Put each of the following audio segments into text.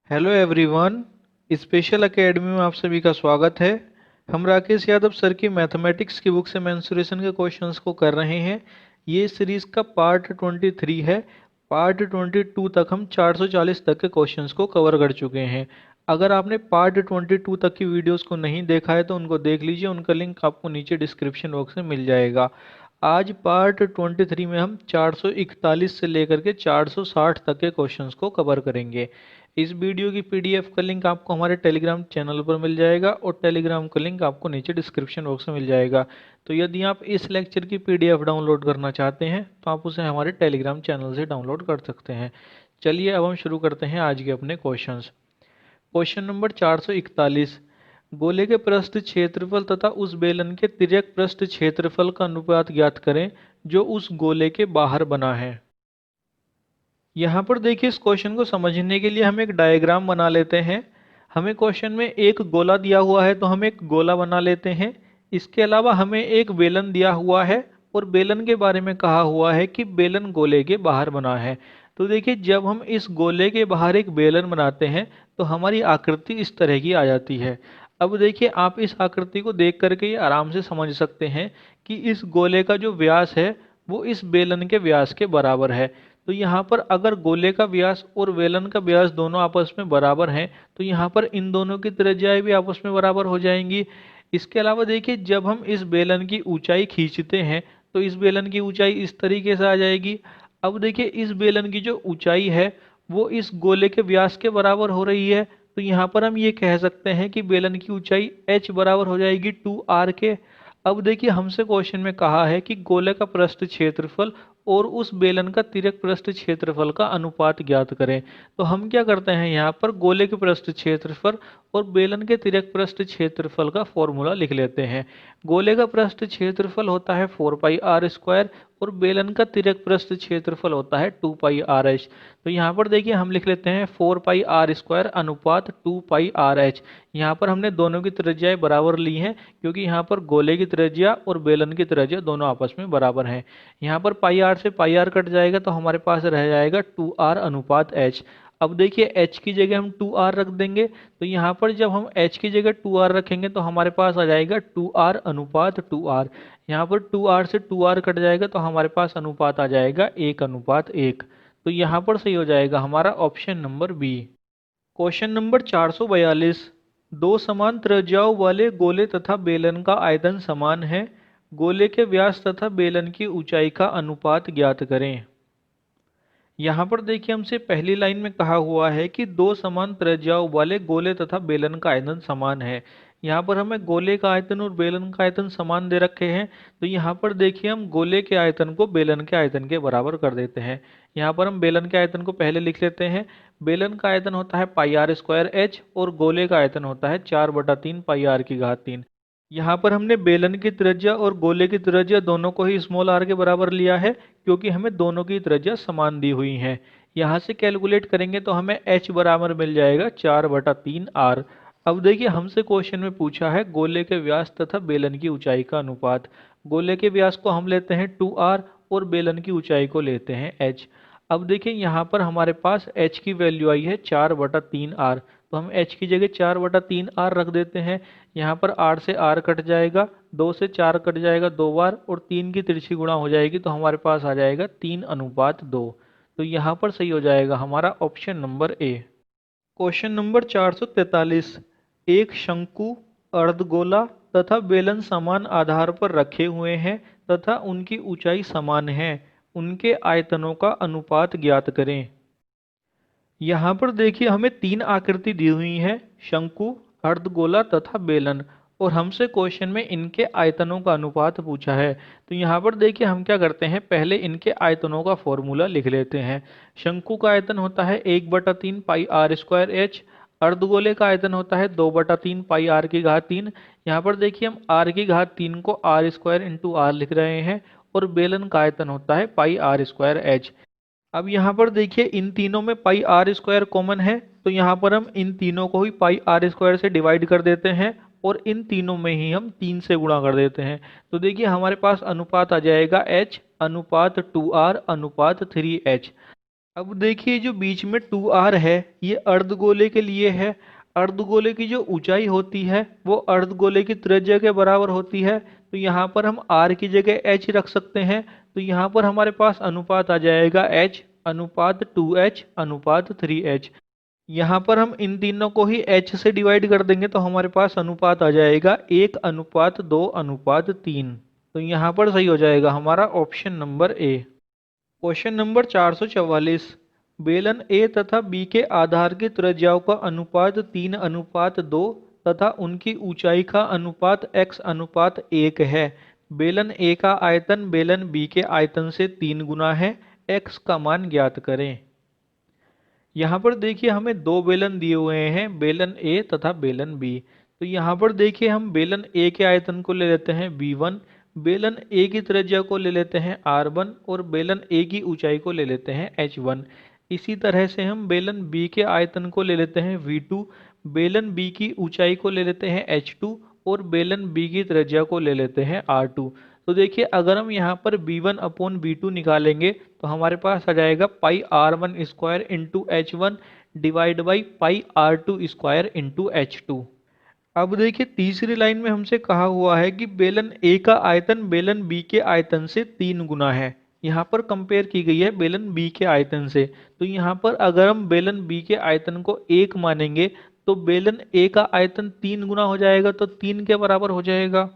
Hello everyone. Special academy में आप सभी का स्वागत है। हम राकेश यादव सर की मैथमेटिक्स की बुक से मेंसुरेशन के क्वेश्चंस को कर रहे हैं। ये सीरीज का पार्ट 23 है। पार्ट 22 तक हम 440 तक के क्वेश्चंस को कवर कर चुके हैं। अगर आपने पार्ट 22 तक की वीडियोस को नहीं देखा है तो उनको देख लीजिए, उनका लिंक आपको नीचे डिस्क्रिप्शन बॉक्स में मिल जाएगा। आज पार्ट 23 में हम 441 से लेकर के 460 तक के क्वेश्चंस को कवर करेंगे। इस वीडियो की पीडीएफ का लिंक आपको हमारे टेलीग्राम चैनल पर मिल जाएगा और टेलीग्राम का लिंक आपको नीचे डिस्क्रिप्शन बॉक्स में मिल जाएगा। तो यदि आप इस लेक्चर की पीडीएफ डाउनलोड करना चाहते हैं तो आप उसे हमारे टेलीग्राम चैनल से डाउनलोड कर सकते हैं। चलिए अब हम शुरू करते हैं आज के अपने क्वेश्चंस। Question number 441। गोले के पृष्ठ क्षेत्रफल तथा उस बेलन के तिर्यक पृष्ठ क्षेत्रफल का अनुपात ज्ञात करें जो उस गोले के बाहर बना है। यहाँ पर देखिए, इस क्वेश्चन को समझने के लिए हम एक डायग्राम बना लेते हैं। हमें क्वेश्चन में एक गोला दिया हुआ है तो हम एक गोला बना लेते हैं। इसके अलावा हमें एक बेलन दिया हुआ है और बेलन के बारे में कहा हुआ है कि बेलन गोले के बाहर बना है। तो देखिए, जब हम इस गोले के बाहर एक बेलन बनाते हैं तो हमारी आकृति इस तरह की आ जाती है। अब देखिए, आप इस आकृति को देख करके ये आराम से समझ सकते हैं कि इस गोले का जो व्यास है वो इस बेलन के व्यास के बराबर है। तो यहाँ पर अगर गोले का व्यास और बेलन का व्यास दोनों आपस में बराबर हैं तो यहाँ पर इन दोनों की त्रिज्याएं भी आपस में बराबर हो जाएंगी। इसके अलावा देखिए, जब हम इस बेलन की ऊंचाई खींचते हैं तो इस बेलन की ऊंचाई इस तरीके से आ जाएगी। अब देखिए, इस बेलन की जो ऊंचाई है वो इस गोले के व्यास के बराबर हो रही है। तो यहाँ पर हम ये कह सकते हैं कि बेलन की ऊंचाई h बराबर हो जाएगी 2r के। अब देखिए, हमसे क्वेश्चन में कहा है कि गोले का पृष्ठ क्षेत्रफल और उस बेलन का तिर्यक पृष्ठ क्षेत्रफल का अनुपात ज्ञात करें। तो हम क्या करते हैं, यहाँ पर गोले के पृष्ठ क्षेत्रफल और बेलन के तिर्यक पृष्ठ क्षेत्रफल का फॉर्मूला लिख लेते हैं। गोले का पृष्ठ क्षेत्रफल होता है 4πr² और बेलन का तिर्यक पृष्ठ क्षेत्रफल होता है 2πrh। तो यहाँ पर देखिए, हम लिख लेते हैं 4πr² अनुपात 2πrh। यहाँ पर हमने दोनों की त्रिज्याएं बराबर ली हैं क्योंकि यहाँ पर गोले की त्रिज्या और बेलन की त्रिज्या दोनों आपस में बराबर हैं। यहाँ पर पाई आर से पाई आर कट जाएगा तो हमारे पास रह जाएगा 2r अनुपात h। अब देखिए, h की जगह हम 2r रख देंगे तो यहाँ पर जब हम h की जगह 2r रखेंगे तो हमारे पास आ जाएगा 2r अनुपात 2r। यहाँ पर 2r से 2r कट जाएगा तो हमारे पास अनुपात आ जाएगा 1:1। तो यहाँ पर सही हो जाएगा हमारा option number B. Question number 442। दो समान त्रिज्याओं वाले गोले तथा बेलन का आयतन समान है। गोले के व्यास तथा बेलन की ऊंचाई का अनुपात ज्ञात करें। यहाँ पर देखिए, हमसे पहली लाइन में कहा हुआ है कि दो समान त्रिज्याओं वाले गोले तथा बेलन का आयतन समान है। यहाँ पर हमें गोले का आयतन और बेलन का आयतन समान दे रखे हैं। तो यहाँ पर देखिए, हम गोले के आयतन को बेलन के आयतन के बराबर कर देते हैं। यहाँ पर हम बेलन के आयतन को पहले लिख लेते हैं। बेलन का आयतन होता है πr² h और गोले का आयतन होता है 4/3 πr⁴। यहाँ पर हमने बेलन की त्रिज्या और गोले की त्रिज्या दोनों को ही स्मॉल r के बराबर लिया है क्योंकि हमें दोनों की त्रिज्या समान दी हुई हैं। यहाँ से कैलकुलेट करेंगे तो हमें h बराबर मिल जाएगा 4/3r। अब देखिए, हमसे क्वेश्चन में पूछा है गोले के व्यास तथा बेलन की ऊंचाई का अनुपात। गोले के व्यास को हम लेते हैं 2r और बेलन की ऊंचाई को लेते हैं h। अब देखिए, यहाँ पर हमारे पास h की वैल्यू आई है 4/3r। तो हम h की जगह 4/3r रख देते हैं। यहाँ पर r से r कट जाएगा, 2 से 4 कट जाएगा 2 बार और 3 की तिरछी गुणा हो जाएगी तो हमारे पास आ जाएगा 3:2। तो यहाँ पर सही हो जाएगा हमारा option number A. Question number 443। एक शंकु, अर्धगोला तथा बेलन समान आधार पर रखे हुए हैं तथा उनकी ऊंचाई समान है। उनके आयतनों का अनुपात ज्ञात करें। यहाँ पर देखिए, हमें तीन आकृति दी हुई है, शंकु, अर्धगोला तथा बेलन, और हमसे क्वेश्चन में इनके आयतनों का अनुपात पूछा है। तो यहाँ पर देखिए, हम क्या करते हैं, पहले इनके आयतनों का फॉर्मूला लिख लेते हैं। शंकु का आयतन होता है 1/3 πr²h। अर्धगोले का आयतन होता है 2/3 πr⁴। यहाँ पर देखिए, हम r⁴ को r² r लिख रहे हैं और बेलन का आयतन होता है πr²h। अब यहाँ पर देखिए, इन तीनों में πr² कॉमन है तो यहाँ पर हम इन तीनों को ही πr² से डिवाइड कर देते हैं और इन तीनों में ही हम 3 से गुणा कर देते हैं। तो देखिए, हमारे पास अनुपात आ जाएगा h अनुपात 2r अनुपात 3h। अब देखिए जो बीच में 2r है ये अर्धगोले के लिए है। अर्धगोले की जो ऊंचाई होती है वो अर्धगोले की त्रिज्या के बराबर होती है। तो यहाँ पर हम r की जगह h रख सकते हैं। तो यहाँ पर हमारे पास अनुपात आ जाएगा h अनुपात 2h अनुपात 3h। यहाँ पर हम इन तीनों को ही h से डिवाइड कर देंगे तो हमारे पास अनुपात आ जाएगा 1:2:3। तो यहाँ पर सही हो जाएगा हमारा option number A. Question number 444। बेलन ए तथा बी के आधार की त्रिज्याओं का अनुपात 3:2 तथा उनकी ऊंचाई का अनुपात x:1 है। बेलन ए का आयतन बेलन बी के आयतन से 3 गुना है। x का मान ज्ञात करें। यहाँ पर देखिए हमें दो बेलन दिए हुए हैं, बेलन ए तथा बेलन बी। तो यहाँ पर देखिए हम बेलन ए के आयतन को ले लेते हैं b1, बेलन ए की त्रिज्या को ले लेते हैं r1 और बेलन ए की ऊंचाई को ले लेते हैं h1। इसी तरह से हम बेलन बी के आयतन को ले लेते हैं v2, बेलन बी की ऊंचाई को ले लेते हैं h2 और बेलन बी की त्रिज्या को ले लेते हैं r2। तो देखिए अगर हम यहाँ पर b1/b2 निकालेंगे तो हमारे पास आ जाएगा पाई r1 square into h1 divide by pi r2 square into h2। अब देखिए तीसरी लाइन में हमसे कहा हुआ है कि बेलन ए का आयतन बेलन बी के आयतन से 3 गुना है। यहाँ पर कंपेयर की गई है बेलन बी के आयतन से। तो यहाँ पर अगर हम बेलन बी के आयतन को 1 मानेंगे तो बेलन ए का आयतन 3 गुना हो जाएगा, तो 3 के बराबर हो जाएगा।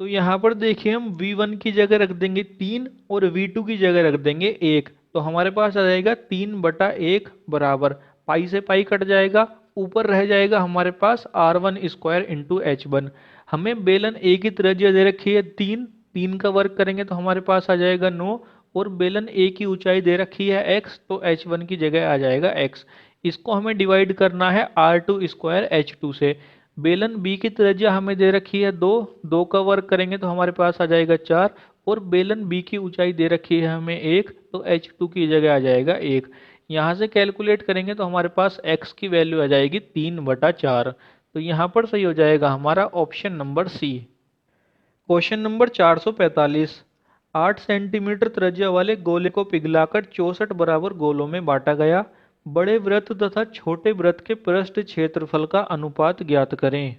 तो यहाँ पर देखिए हम v1 की जगह रख देंगे 3 और v2 की जगह रख देंगे 1। तो हमारे पास आ जाएगा 3/1 बराबर पाई से पाई कट जाएगा, ऊपर रह जाएगा हमारे पास r1 स्क्वायर इंटू h1। हमें बेलन ए की त्रिज्या दे रखी है 3, 3 का वर्ग करेंगे तो हमारे पास आ जाएगा 9 और बेलन ए की ऊंचाई दे रखी है x, तो h1 की जगह आ जाएगा x। इसको हमें डिवाइड करना है r2 स्क्वायर h2 से। बेलन बी की त्रिज्या हमें दे रखी है 2, 2 का वर्ग करेंगे तो हमारे पास आ जाएगा 4 और बेलन बी की ऊंचाई दे रखी है हमें 1, तो h2 की जगह आ जाएगा 1। यहाँ से कैलकुलेट करेंगे तो हमारे पास x की वैल्यू आ जाएगी 3/4। तो यहाँ पर सही हो जाएगा हमारा option number C. Question number 445। 8 centimetre त्रिज्या वाले गोले को पिघलाकर 64 बराबर गोलों में बांटा गया। बड़े वृत्त तथा छोटे वृत्त के पृष्ठ क्षेत्रफल का अनुपात ज्ञात करें।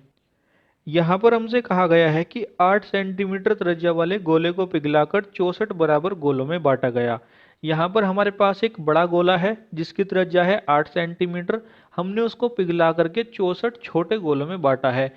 यहाँ पर हमसे कहा गया है कि 8 सेंटीमीटर त्रिज्या वाले गोले को पिघलाकर 64 बराबर गोलों में बांटा गया। यहाँ पर हमारे पास एक बड़ा गोला है जिसकी त्रिज्या है 8 सेंटीमीटर। हमने उसको पिघला करके 64 छोटे गोलों में बांटा है।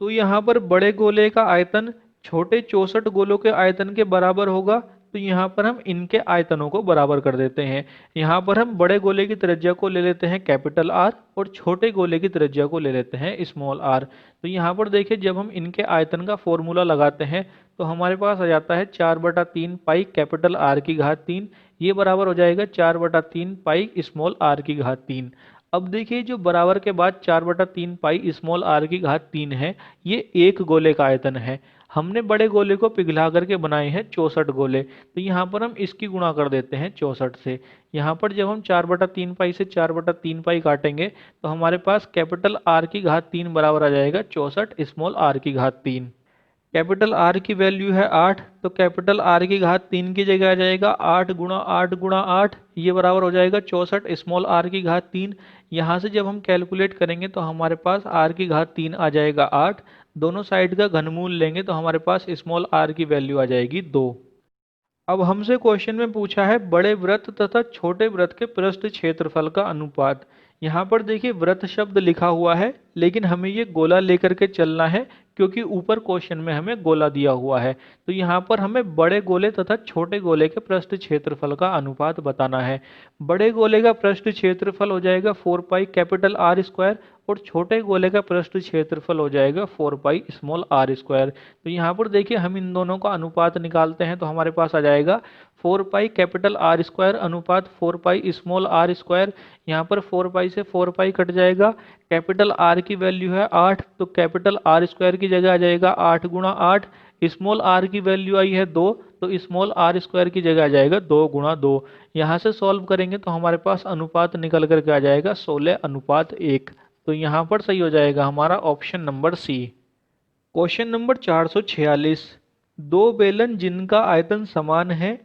तो यहाँ पर बड़े गोले का आयतन छोटे 64 गोलों के आयतन के बराबर होगा। तो यहाँ पर हम इनके आयतनों को बराबर कर देते हैं। यहाँ पर हम बड़े गोले की त्रिज्या को ले लेते हैं कैपिटल आर और छोटे गोले की त्रिज्या को ले लेते हैं स्मॉल आर। तो यहाँ पर देखिए जब हम इनके आयतन का फॉर्मूला लगाते हैं तो हमारे पास आ जाता है 4/3 पाई कैपिटल आर की घात 3, ये बराबर हो जाएगा 4/3 पाई स्मॉल आर की घात 3। अब देखिए जो बराबर के बाद 4/3 पाई स्मॉल आर की घात 3 है, ये एक गोले का आयतन है। हमने बड़े गोले को पिघला करके बनाए हैं 64 गोले, तो यहाँ पर हम इसकी गुणा कर देते हैं 64 से। यहाँ पर जब हम 4/3 पाई से 4/3 पाई काटेंगे तो हमारे पास कैपिटल आर की घात 3 बराबर आ जाएगा 64 स्मॉल आर की घात 3। कैपिटल आर की वैल्यू है 8, तो कैपिटल आर की घात 3 की जगह आ जाएगा 8 गुणा 8 गुणा 8, ये बराबर हो जाएगा 64 स्मॉल आर की घात 3। यहाँ से जब हम कैलकुलेट करेंगे तो हमारे पास आर की घात 3 आ जाएगा 8, दोनों साइड का घनमूल लेंगे तो हमारे पास स्मॉल आर की वैल्यू आ जाएगी 2। अब हमसे क्वेश्चन में पूछा है बड़े वृत्त तथा छोटे वृत्त के पृष्ठ क्षेत्रफल का अनुपात। यहाँ पर देखिए वृत्त शब्द लिखा हुआ है लेकिन हमें ये गोला लेकर के चलना है क्योंकि ऊपर क्वेश्चन में हमें गोला दिया हुआ है। तो यहाँ पर हमें बड़े गोले तथा छोटे गोले के पृष्ठ क्षेत्रफल का अनुपात बताना है। बड़े गोले का पृष्ठ क्षेत्रफल हो जाएगा 4 पाई कैपिटल आर स्क्वायर और छोटे गोले का पृष्ठ क्षेत्रफल हो जाएगा 4 पाई स्मॉल आर स्क्वायर। तो यहाँ पर देखिए हम इन दोनों का अनुपात निकालते हैं तो हमारे पास आ जाएगा 4 पाई कैपिटल आर स्क्वायर अनुपात 4 पाई स्मॉल आर स्क्वायर। यहाँ पर 4 पाई से 4 पाई कट जाएगा। कैपिटल आर की वैल्यू है 8, तो कैपिटल आर स्क्वायर की जगह आ जाएगा 8 गुणा 8। स्मॉल आर की वैल्यू आई है 2, तो स्मॉल आर स्क्वायर की जगह आ जाएगा 2 गुणा 2। यहाँ से सॉल्व करेंगे तो हमारे पास अनुपात निकल करके आ जाएगा 16:1। तो यहाँ पर सही हो जाएगा हमारा option number C. Question number 446। दो बेलन जिनका आयतन समान है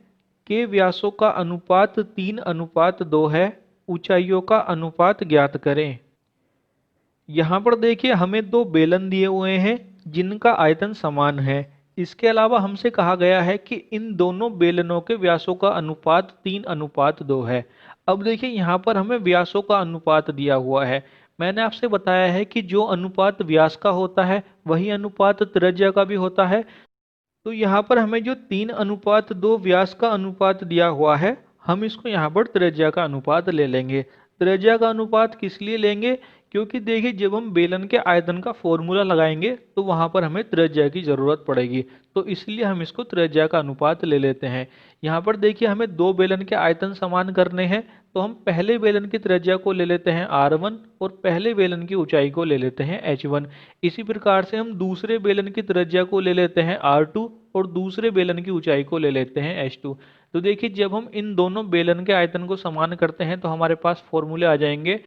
के व्यासों का अनुपात 3:2 है, ऊंचाइयों का अनुपात ज्ञात करें। यहाँ पर देखिए हमें दो बेलन दिए हुए हैं जिनका आयतन समान है। इसके अलावा हमसे कहा गया है कि इन दोनों बेलनों के व्यासों का अनुपात 3:2 है। अब देखिए यहाँ पर हमें व्यासों का अनुपात दिया हुआ है। मैंने आपसे बताया है कि जो अनुपात व्यास का होता है वही अनुपात त्रिज्या का भी होता है। तो यहाँ पर हमें जो 3:2 व्यास का अनुपात दिया हुआ है, हम इसको यहाँ पर त्रिज्या का अनुपात ले लेंगे। त्रिज्या का अनुपात किस लिए लेंगे? क्योंकि देखिए जब हम बेलन के आयतन का फॉर्मूला लगाएंगे तो वहां पर हमें त्रिज्या की जरूरत पड़ेगी, तो इसलिए हम इसको त्रिज्या का अनुपात ले लेते हैं। यहाँ पर देखिए हमें दो बेलन के आयतन समान करने हैं, तो हम पहले बेलन की त्रिज्या को ले लेते हैं r1 और पहले बेलन की ऊंचाई को ले लेते हैं h1। इसी प्रकार से हम दूसरे बेलन की त्रिज्या को ले लेते हैं r2 और दूसरे बेलन की ऊंचाई को ले लेते हैं h2। तो देखिए जब हम इन दोनों बेलन के आयतन को समान करते हैं तो हमारे पास फॉर्मूले आ जाएंगे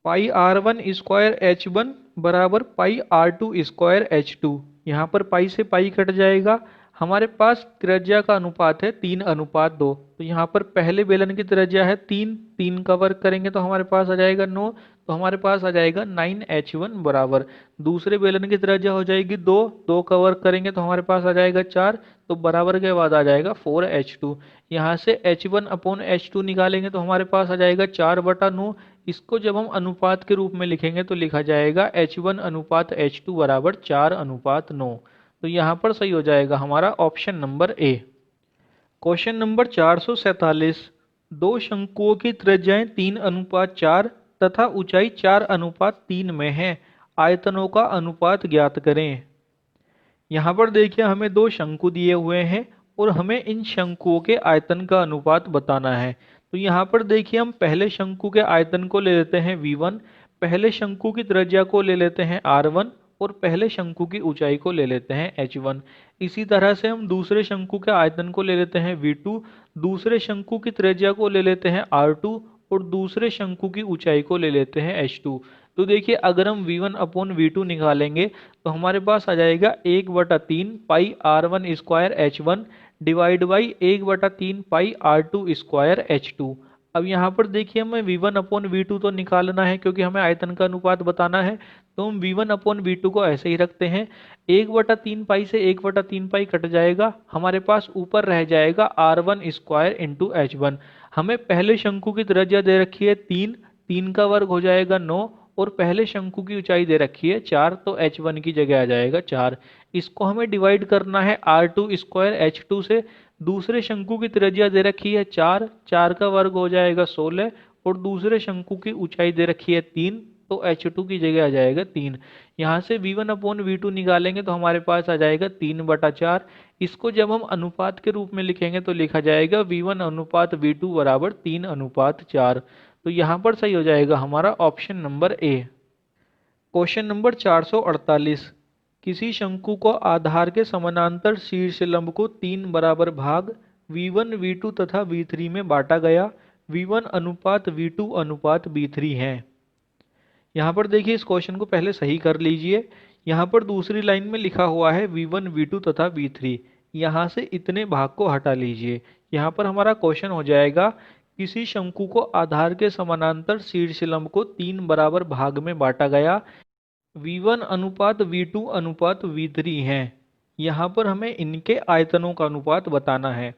पाई r1 स्क्वायर h1 बराबर पाई r2 स्क्वायर h2। यहाँ पर पाई से पाई कट जाएगा। हमारे पास त्रिज्या का अनुपात है 3:2। तो यहाँ पर पहले बेलन की त्रिज्या है 3, 3 का वर्ग करेंगे तो हमारे पास आ जाएगा 9, तो हमारे पास आ जाएगा 9h1 बराबर। दूसरे बेलन की त्रिज्या हो जाएगी 2, 2 का वर्ग करेंगे तो हमारे पास आ जाएगा 4, तो बराबर के बाद आ जाएगा 4h2। यहाँ से h1/h2 निकालेंगे तो हमारे पास आ जाएगा 4/9। इसको जब हम अनुपात के रूप में लिखेंगे तो लिखा जाएगा h1:h2 बराबर 4:9। तो यहाँ पर सही हो जाएगा हमारा option number A. Question number 447। दो शंकुओं की त्रिज्याएं 3:4 तथा ऊंचाई 4:3 में है, आयतनों का अनुपात ज्ञात करें। यहाँ पर देखिए हमें दो शंकु दिए हुए हैं और हमें इन शंकुओं के आयतन का अनुपात बताना है। तो यहाँ पर देखिए हम पहले शंकु के आयतन को ले लेते हैं v1, पहले शंकु की त्रिज्या को ले लेते हैं r1 और पहले शंकु की ऊंचाई को ले लेते हैं h1। इसी तरह से हम दूसरे शंकु के आयतन को ले लेते हैं v2, दूसरे शंकु की त्रिज्या को ले लेते हैं r2 और दूसरे शंकु की ऊंचाई को ले लेते हैं h2। तो देखिए अगर हम v1/v2 निकालेंगे तो हमारे पास आ जाएगा 1/3 पाई r1 square h1 divide by 1/3 pi r2 square h2। अब यहाँ पर देखिए हमें v1/v2 तो निकालना है क्योंकि हमें आयतन का अनुपात बताना है, तो हम v1/v2 को ऐसे ही रखते हैं। 1/3 पाई से 1/3 पाई कट जाएगा, हमारे पास ऊपर रह जाएगा r1 स्क्वायर इंटू h1। हमें पहले शंकु की त्रिज्या दे रखी है 3, 3 का वर्ग हो जाएगा 9 और पहले शंकु की ऊंचाई दे रखी है 4, तो h1 की जगह आ जाएगा 4। इसको हमें डिवाइड करना है r2 स्क्वायर h2 से। दूसरे शंकु की त्रिज्या दे रखी है 4, 4 का वर्ग हो जाएगा 16 और दूसरे शंकु की ऊंचाई दे रखी है 3, तो h2 की जगह आ जाएगा 3। यहाँ से v1/v2 निकालेंगे तो हमारे पास आ जाएगा 3/4। इसको जब हम अनुपात के रूप में लिखेंगे तो लिखा जाएगा v1/v2 बराबर 3:4। तो यहाँ पर सही हो जाएगा हमारा option number A. Question number 448। किसी शंकु को आधार के समानांतर शीर्ष लंब को 3 बराबर भाग v1, v2 तथा v3 में बांटा गया। v1:v2:v3 है। यहाँ पर देखिए इस क्वेश्चन को पहले सही कर लीजिए। यहाँ पर दूसरी लाइन में लिखा हुआ है v1, v2 तथा v3। यहाँ से इतने भाग को हटा लीजिए। यहाँ पर हमारा क्वेश्चन हो जाएगा किसी शंकु को आधार के समानांतर शीर्ष लंब को 3 बराबर भाग में बांटा गया। v1:v2:v3 है। यहाँ पर हमें इनके आयतनों का अनुपात बताना है।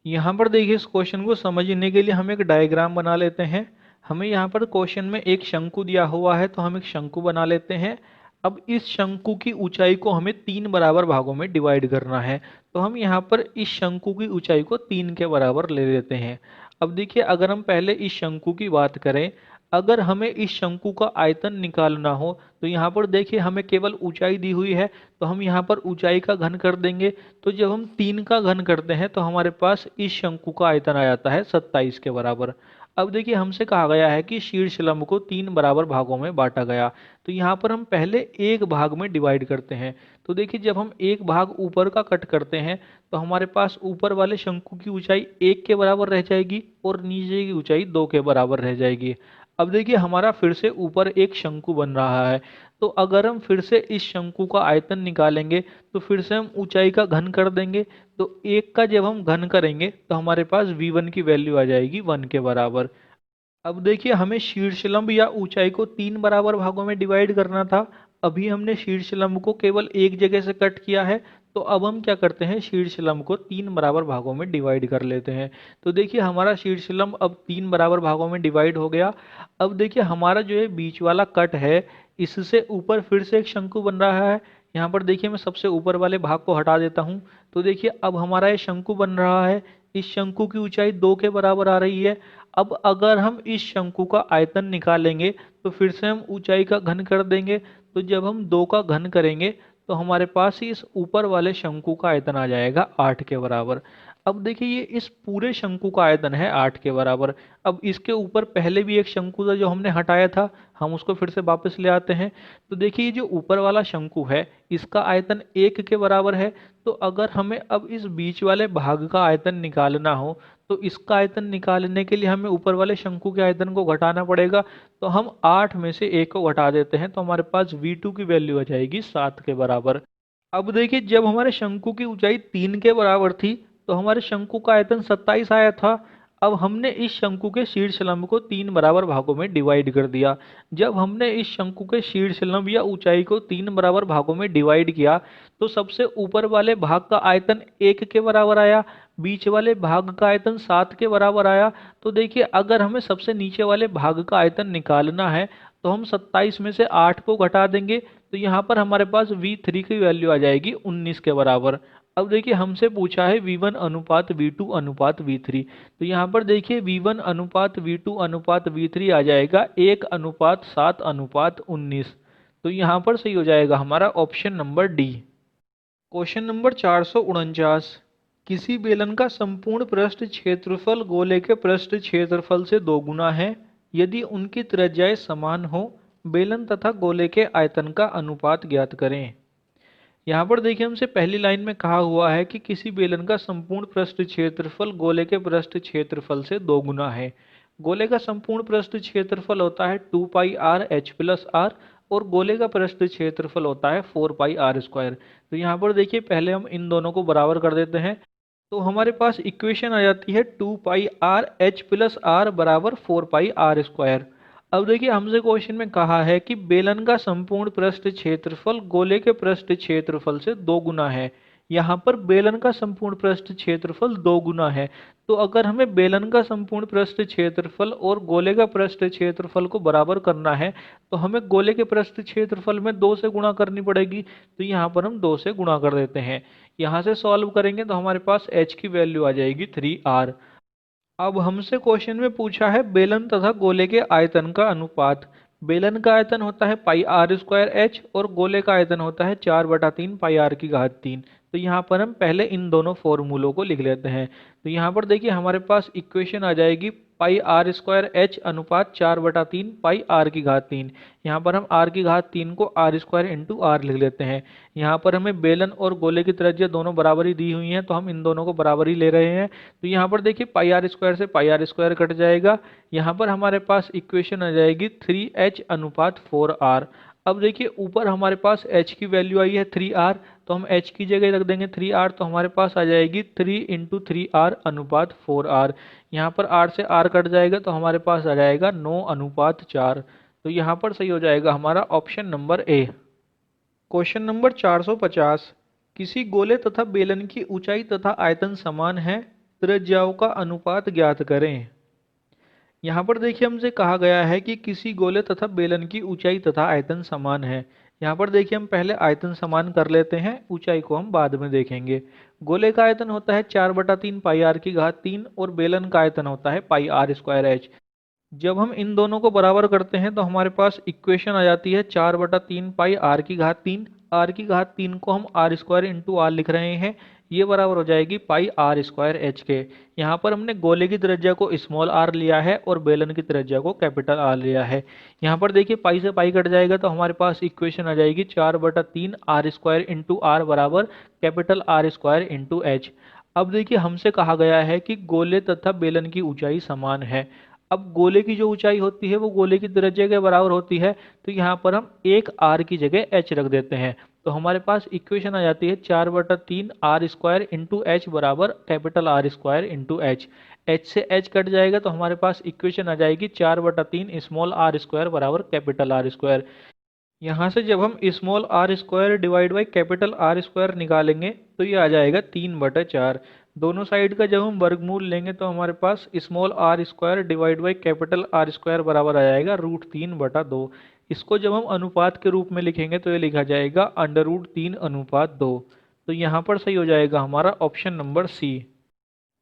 यहाँ पर देखिए इस क्वेश्चन को समझने के लिए हम एक डायग्राम बना लेते हैं। हमें यहाँ पर क्वेश्चन में एक शंकु दिया हुआ है तो हम एक शंकु बना लेते हैं। अब इस शंकु की ऊंचाई को हमें 3 बराबर भागों में डिवाइड करना है, तो हम यहाँ पर इस शंकु की ऊंचाई को 3 के बराबर ले लेते हैं। अब देखिए अगर हम पहले इस शंकु की बात करें, अगर हमें इस शंकु का आयतन निकालना हो तो यहाँ पर देखिए हमें केवल ऊंचाई दी हुई है, तो हम यहाँ पर ऊंचाई का घन कर देंगे। तो जब हम 3 का घन करते हैं तो हमारे पास इस शंकु का आयतन आ जाता है 27 के बराबर। अब देखिए हमसे कहा गया है कि शीर्ष लंब को 3 बराबर भागों में बांटा गया, तो यहाँ पर हम पहले एक भाग में डिवाइड करते हैं। तो देखिए जब हम एक भाग ऊपर का कट करते हैं तो हमारे पास ऊपर वाले शंकु की ऊंचाई 1 के बराबर रह जाएगी और नीचे की ऊंचाई 2 के बराबर रह जाएगी। अब देखिए हमारा फिर से ऊपर एक शंकु बन रहा है, तो अगर हम फिर से इस शंकु का आयतन निकालेंगे तो फिर से हम ऊंचाई का घन कर देंगे। तो एक का जब हम घन करेंगे तो हमारे पास V1 की वैल्यू आ जाएगी 1 के बराबर। अब देखिए हमें शीर्षलंब या ऊंचाई को 3 बराबर भागों में डिवाइड करना था। अभी हमने शीर्षलंब को केवल एक जगह से कट किया है, तो अब हम क्या करते हैं, शीर्षलंब को 3 बराबर भागों में डिवाइड कर लेते हैं। तो देखिए हमारा शीर्षलंब अब 3 बराबर भागों में डिवाइड हो गया। अब देखिए हमारा जो है बीच वाला कट है, इससे ऊपर फिर से एक शंकु बन रहा है। यहाँ पर देखिए मैं सबसे ऊपर वाले भाग को हटा देता हूँ। तो देखिए अब हमारा ये शंकु बन रहा है। इस शंकु की ऊंचाई 2 के बराबर आ रही है। अब अगर हम इस शंकु का आयतन निकालेंगे तो फिर से हम ऊंचाई का घन कर देंगे। तो जब हम 2 का घन करेंगे तो हमारे पास इस ऊपर वाले शंकु का आयतन आ जाएगा 8 के बराबर। अब देखिए ये इस पूरे शंकु का आयतन है 8 के बराबर। अब इसके ऊपर पहले भी एक शंकु था जो हमने हटाया था, हम उसको फिर से वापस ले आते हैं। तो देखिए ये जो ऊपर वाला शंकु है इसका आयतन 1 के बराबर है। तो अगर हमें अब इस बीच वाले भाग का आयतन निकालना हो तो इसका आयतन निकालने के लिए हमें ऊपर वाले शंकु के आयतन को घटाना पड़ेगा। तो हम 8 में से 1 को घटा देते हैं, तो हमारे पास V2 की वैल्यू आ जाएगी 7 के बराबर। अब देखिए जब हमारे शंकु की ऊंचाई 3 के बराबर थी तो हमारे शंकु का आयतन 27 आया था। अब हमने इस शंकु के शीर्षलंब को 3 बराबर भागों में डिवाइड कर दिया। जब हमने इस शंकु के शीर्षलंब या ऊंचाई को 3 बराबर भागों में डिवाइड किया तो सबसे ऊपर वाले भाग का आयतन 1 के बराबर आया, बीच वाले भाग का आयतन 7 के बराबर आया। तो देखिए अगर हमें सबसे नीचे वाले भाग का आयतन निकालना है तो हम 27 में से 8 को घटा देंगे। तो यहाँ पर हमारे पास V3 की वैल्यू आ जाएगी 19 के बराबर। अब देखिए हमसे पूछा है V1 अनुपात V2 अनुपात V3। तो यहाँ पर देखिए V1 अनुपात V2 अनुपात V3 आ जाएगा 1 अनुपात 7 अनुपात 19। तो यहाँ पर सही हो जाएगा हमारा option number D. Question number 449। किसी बेलन का संपूर्ण पृष्ठ क्षेत्रफल गोले के पृष्ठ क्षेत्रफल से दोगुना है यदि उनकी त्रिज्याएं समान हो। बेलन तथा गोले के आयतन का अनुपात ज्ञात करें। यहाँ पर देखिए हमसे पहली लाइन में कहा हुआ है कि किसी बेलन का संपूर्ण पृष्ठ क्षेत्रफल गोले के पृष्ठ क्षेत्रफल से दोगुना है। गोले का संपूर्ण पृष्ठ क्षेत्रफल होता है 2πr h+r और गोले का पृष्ठ क्षेत्रफल होता है 4πr²। तो यहाँ पर देखिए पहले हम इन दोनों को बराबर कर देते हैं, तो हमारे पास इक्वेशन आ जाती है 2πr h+r बराबर 4πr²। अब देखिए हमसे क्वेश्चन में कहा है कि बेलन का संपूर्ण पृष्ठ क्षेत्रफल गोले के पृष्ठ क्षेत्रफल से दोगुना है। यहाँ पर बेलन का संपूर्ण पृष्ठ क्षेत्रफल दोगुना है, तो अगर हमें बेलन का संपूर्ण पृष्ठ क्षेत्रफल और गोले का पृष्ठ क्षेत्रफल को बराबर करना है तो हमें गोले के पृष्ठ क्षेत्रफल में 2 से गुणा करनी पड़ेगी। तो यहाँ पर हम 2 से गुणा कर देते हैं। यहाँ से सॉल्व करेंगे तो हमारे पास h की वैल्यू आ जाएगी 3r। अब हमसे क्वेश्चन में पूछा है बेलन तथा गोले के आयतन का अनुपात। बेलन का आयतन होता है πr²h और गोले का आयतन होता है 4/3 πr⁻3। तो यहाँ पर हम पहले इन दोनों फॉर्मूलों को लिख लेते हैं। तो यहाँ पर देखिए हमारे पास इक्वेशन आ जाएगी πr² अनुपात 4/3 πr⁻3। यहाँ पर हम r⁻3 को r² लिख लेते हैं। यहाँ पर हमें बेलन और गोले की त्रिज्या दोनों बराबर ही दी हुई हैं, तो हम इन दोनों को बराबर ही ले रहे हैं। तो यहाँ पर देखिए πr² से πr² कट जाएगा। यहाँ पर हमारे पास इक्वेशन आ जाएगी 3h अनुपात 4r। अब देखिए ऊपर हमारे पास h की वैल्यू आई है 3r, तो हम h की जगह रख देंगे 3r, तो हमारे पास आ जाएगी 3 × 3r अनुपात 4r। यहाँ पर r से r कट जाएगा तो हमारे पास आ जाएगा 9 अनुपात 4। तो यहाँ पर सही हो जाएगा हमारा option number A. Question number 450। किसी गोले तथा बेलन की ऊंचाई तथा आयतन समान है, त्रिज्याओं का अनुपात ज्ञात करें। यहाँ पर देखिए हमसे कहा गया है कि किसी गोले तथा बेलन की ऊंचाई तथा आयतन समान है। यहाँ पर देखिए हम पहले आयतन समान कर लेते हैं, ऊंचाई को हम बाद में देखेंगे। गोले का आयतन होता है 4/3 πr⁻3 और बेलन का आयतन होता है πr²h। जब हम इन दोनों को बराबर करते हैं तो हमारे पास इक्वेशन आ जाती है 4/3 πr⁻3। r⁻3 को हम r² लिख रहे हैं, ये बराबर हो जाएगी πr²h के। यहाँ पर हमने गोले की त्रिज्या को स्मॉल r लिया है और बेलन की त्रिज्या को कैपिटल R लिया है। यहाँ पर देखिए पाई से पाई कट जाएगा तो हमारे पास इक्वेशन आ जाएगी 4/3 r² r बराबर कैपिटल R² h। अब देखिए हमसे कहा गया है कि गोले तथा बेलन की ऊंचाई समान है। अब गोले की जो ऊंचाई होती है वो गोले की त्रिज्या के बराबर होती है, तो यहाँ पर हम एक आर की जगह एच रख देते हैं। तो हमारे पास इक्वेशन आ जाती है 4/3 आर स्क्वायर इंटू एच बराबर capital R square into H. H से एच कट जाएगा तो हमारे पास इक्वेशन आ जाएगी 4/3 स्मॉल आर स्क्वायर बराबर कैपिटल आर स्क्वायर। यहाँ से जब हम small R square divide by capital R square निकालेंगे तो ये आ जाएगा 3/4। दोनों साइड का जब हम वर्गमूल लेंगे तो हमारे पास small R square divide by capital R square बराबर आ जाएगा √3/2। इसको जब हम अनुपात के रूप में लिखेंगे तो ये लिखा जाएगा √3/2। तो यहाँ पर सही हो जाएगा हमारा option number C.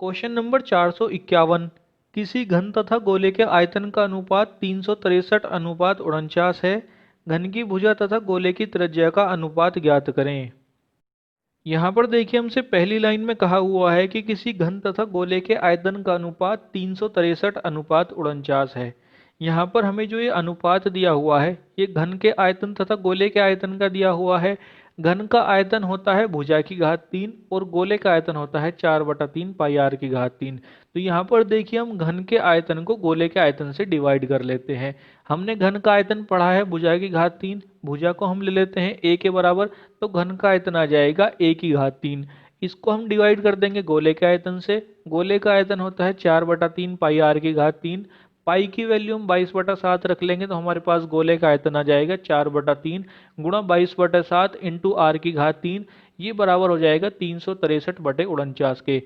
Question number 451। किसी घन तथा गोले के आयतन का अनुपात 363/49 है। घन की भुजा तथा गोले की त्रिज्या का अनुपात ज्ञात करें। यहाँ पर देखिए हमसे पहली लाइन में कहा हुआ है कि किसी घन तथा गोले के आयतन का अनुपात 363/49 है। यहाँ पर हमें जो ये अनुपात दिया हुआ है ये घन के आयतन तथा गोले के आयतन का दिया हुआ है। घन का आयतन होता है भुजा की घात 3 और गोले का आयतन होता है 4/3 पाई आर की घात 3। तो यहाँ पर देखिए हम घन के आयतन को गोले के आयतन से डिवाइड कर लेते हैं। हमने घन का आयतन पढ़ा है भुजा की घात 3, भुजा को हम ले लेते हैं a के बराबर, तो घन का आयतन आ जाएगा a की घात 3। इसको हम डिवाइड कर देंगे गोले के आयतन से। गोले का आयतन होता है 4/3 पाई आर की घात 3। पाई की वैल्यू हम 22/7 रख लेंगे तो हमारे पास गोले का आयतन आ जाएगा 4/3 गुणा 22/7 इंटू आर की घात 3। ये बराबर हो जाएगा 363/49 के।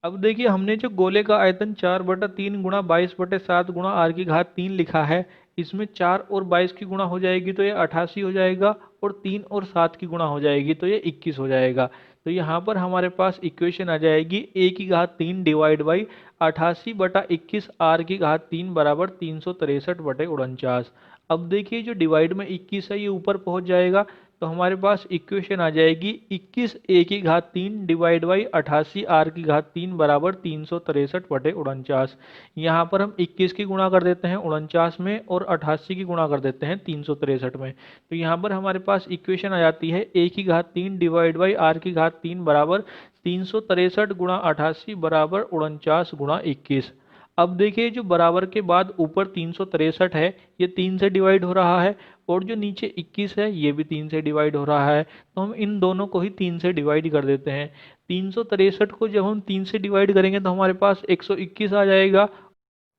अब देखिए हमने जो गोले का आयतन 4/3 गुणा 22/7 गुणा आर की घात 3 लिखा है, इसमें 4 और 22 की गुणा हो जाएगी तो ये 88 हो जाएगा, और 3 और 7 की गुणा हो जाएगी तो ये 21 हो जाएगा। तो यहाँ पर हमारे पास इक्वेशन आ जाएगी a की घात 3 डिवाइड बाई 88/21 आर की घात 3 बराबर 363/49। अब देखिए जो डिवाइड में 21 है ये ऊपर पहुंच जाएगा, तो हमारे पास इक्वेशन आ जाएगी 21 a की घात 3 डिवाइड बाई 88 आर की घात 3 बराबर 363/49। यहाँ पर हम 21 की गुणा कर देते हैं 49 में और 88 की गुणा कर देते हैं 363 में। तो यहाँ पर हमारे पास इक्वेशन आ जाती है a की घात 3 डिवाइड बाई आर की घात 3 बराबर 363 गुणा 88 बराबर 49 गुणा 21। अब देखिए जो बराबर के बाद ऊपर 363 है ये 3 से डिवाइड हो रहा है, और जो नीचे 21 है ये भी 3 से डिवाइड हो रहा है, तो हम इन दोनों को ही 3 से डिवाइड कर देते हैं। 363 को जब हम 3 से डिवाइड करेंगे तो हमारे पास 121 आ जाएगा,